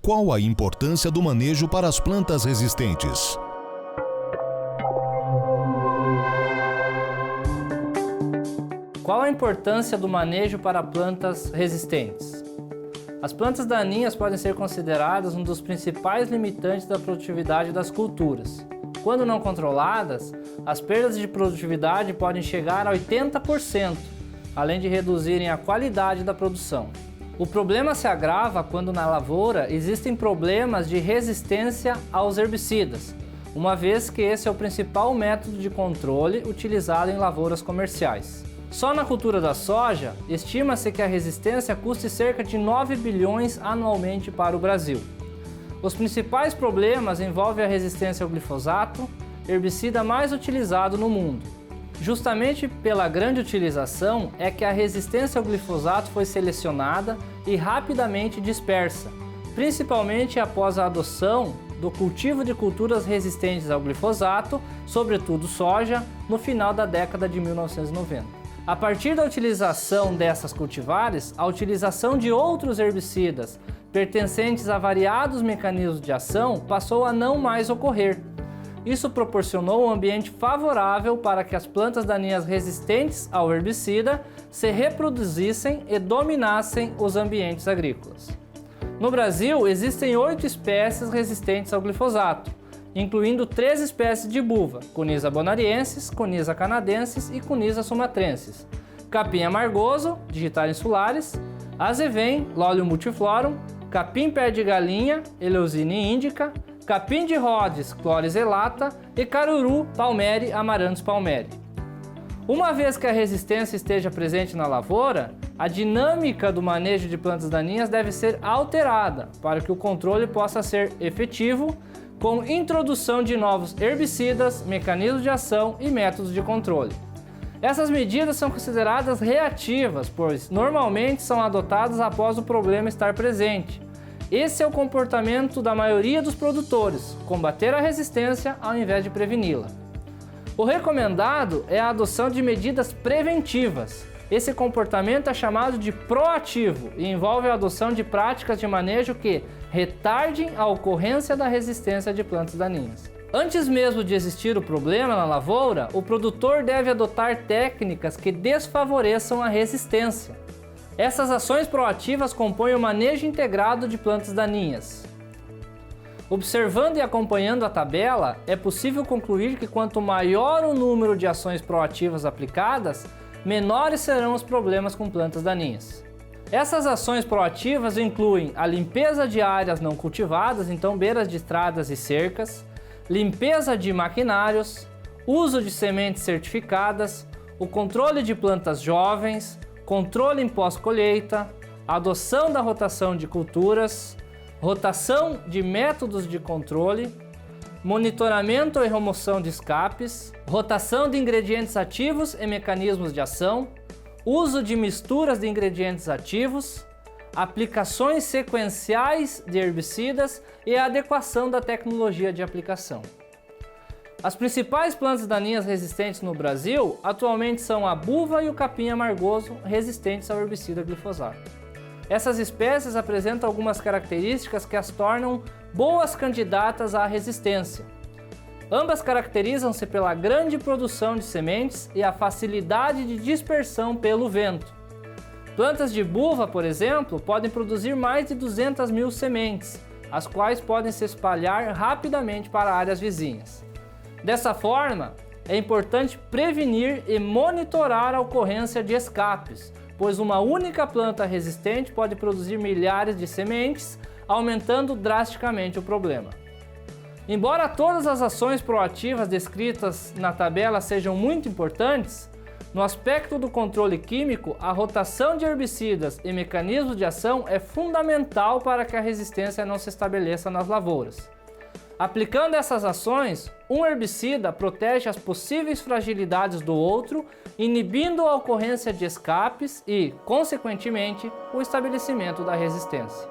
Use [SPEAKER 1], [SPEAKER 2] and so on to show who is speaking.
[SPEAKER 1] Qual a importância do manejo para as plantas resistentes?
[SPEAKER 2] Qual a importância do manejo para plantas resistentes? As plantas daninhas podem ser consideradas um dos principais limitantes da produtividade das culturas. Quando não controladas, as perdas de produtividade podem chegar a 80%, além de reduzirem a qualidade da produção. O problema se agrava quando na lavoura existem problemas de resistência aos herbicidas, uma vez que esse é o principal método de controle utilizado em lavouras comerciais. Só na cultura da soja, estima-se que a resistência custe cerca de 9 bilhões anualmente para o Brasil. Os principais problemas envolvem a resistência ao glifosato, herbicida mais utilizado no mundo. Justamente pela grande utilização é que a resistência ao glifosato foi selecionada e rapidamente dispersa, principalmente após a adoção do cultivo de culturas resistentes ao glifosato, sobretudo soja, no final da década de 1990. A partir da utilização dessas cultivares, a utilização de outros herbicidas pertencentes a variados mecanismos de ação passou a não mais ocorrer. Isso proporcionou um ambiente favorável para que as plantas daninhas resistentes ao herbicida se reproduzissem e dominassem os ambientes agrícolas. No Brasil, existem 8 espécies resistentes ao glifosato, incluindo 3 espécies de buva, Coniza bonariensis, Coniza canadensis e Coniza sumatrensis, capim amargoso, Digitalis insularis, azevém, Lolium multiflorum, capim pé de galinha, Eleusine indica, capim de Rhodes, Chloris elata e caruru, Palmeri amaranthus palmeri. Uma vez que a resistência esteja presente na lavoura, a dinâmica do manejo de plantas daninhas deve ser alterada para que o controle possa ser efetivo, com introdução de novos herbicidas, mecanismos de ação e métodos de controle. Essas medidas são consideradas reativas, pois normalmente são adotadas após o problema estar presente. Esse é o comportamento da maioria dos produtores, combater a resistência ao invés de preveni-la. O recomendado é a adoção de medidas preventivas. Esse comportamento é chamado de proativo e envolve a adoção de práticas de manejo que retardem a ocorrência da resistência de plantas daninhas. Antes mesmo de existir o problema na lavoura, o produtor deve adotar técnicas que desfavoreçam a resistência. Essas ações proativas compõem o manejo integrado de plantas daninhas. Observando e acompanhando a tabela, é possível concluir que quanto maior o número de ações proativas aplicadas, menores serão os problemas com plantas daninhas. Essas ações proativas incluem a limpeza de áreas não cultivadas, então beiras de estradas e cercas, limpeza de maquinários, uso de sementes certificadas, o controle de plantas jovens, controle em pós-colheita, adoção da rotação de culturas, rotação de métodos de controle, monitoramento e remoção de escapes, rotação de ingredientes ativos e mecanismos de ação, uso de misturas de ingredientes ativos, aplicações sequenciais de herbicidas e a adequação da tecnologia de aplicação. As principais plantas daninhas resistentes no Brasil atualmente são a buva e o capim amargoso resistentes ao herbicida glifosato. Essas espécies apresentam algumas características que as tornam boas candidatas à resistência. Ambas caracterizam-se pela grande produção de sementes e a facilidade de dispersão pelo vento. Plantas de buva, por exemplo, podem produzir mais de 200 mil sementes, as quais podem se espalhar rapidamente para áreas vizinhas. Dessa forma, é importante prevenir e monitorar a ocorrência de escapes, pois uma única planta resistente pode produzir milhares de sementes, aumentando drasticamente o problema. Embora todas as ações proativas descritas na tabela sejam muito importantes, no aspecto do controle químico, a rotação de herbicidas e mecanismos de ação é fundamental para que a resistência não se estabeleça nas lavouras. Aplicando essas ações, um herbicida protege as possíveis fragilidades do outro, inibindo a ocorrência de escapes e, consequentemente, o estabelecimento da resistência.